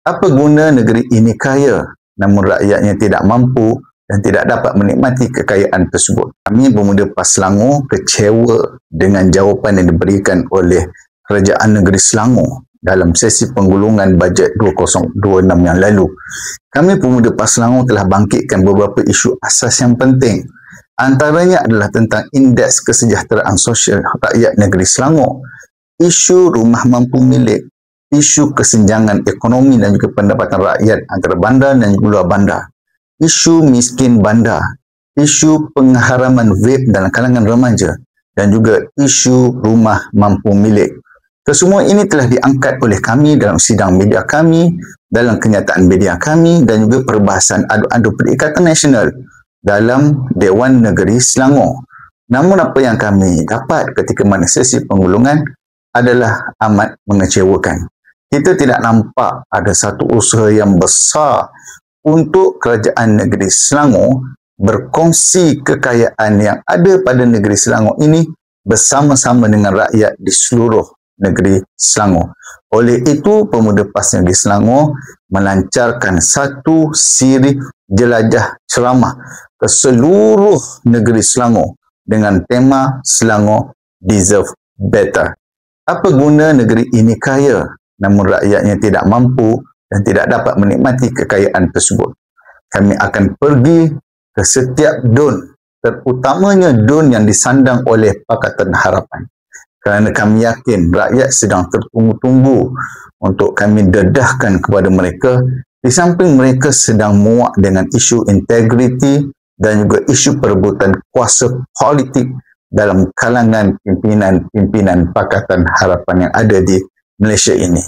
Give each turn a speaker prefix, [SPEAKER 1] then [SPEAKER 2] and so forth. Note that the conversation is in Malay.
[SPEAKER 1] Apa guna negeri ini kaya, namun rakyatnya tidak mampu dan tidak dapat menikmati kekayaan tersebut? Kami Pemuda PAS Selangor kecewa dengan jawapan yang diberikan oleh Kerajaan Negeri Selangor dalam sesi penggulungan bajet 2026 yang lalu. Kami Pemuda PAS Selangor telah bangkitkan beberapa isu asas yang penting. Antaranya adalah tentang indeks kesejahteraan sosial rakyat negeri Selangor, isu rumah mampu milik, isu kesenjangan ekonomi dan juga pendapatan rakyat antara bandar dan luar bandar, isu miskin bandar, isu pengharaman vape dalam kalangan remaja dan juga isu rumah mampu milik. Kesemua ini telah diangkat oleh kami dalam sidang media kami, dalam kenyataan media kami dan juga perbahasan adu-adu Perikatan Nasional dalam Dewan Negeri Selangor. Namun apa yang kami dapat ketika mana sesi penggulungan adalah amat mengecewakan. Kita tidak nampak ada satu usaha yang besar untuk Kerajaan Negeri Selangor berkongsi kekayaan yang ada pada negeri Selangor ini bersama-sama dengan rakyat di seluruh negeri Selangor. Oleh itu, Pemuda PAS Negeri Selangor melancarkan satu siri jelajah ceramah ke seluruh negeri Selangor dengan tema Selangor Deserve Better. Apa guna negeri ini kaya, namun rakyatnya tidak mampu dan tidak dapat menikmati kekayaan tersebut? Kami akan pergi ke setiap DUN, terutamanya DUN yang disandang oleh Pakatan Harapan. Kerana kami yakin rakyat sedang tertunggu-tunggu untuk kami dedahkan kepada mereka, di samping mereka sedang muak dengan isu integriti dan juga isu perebutan kuasa politik dalam kalangan pimpinan-pimpinan Pakatan Harapan yang ada di Malaysia ini.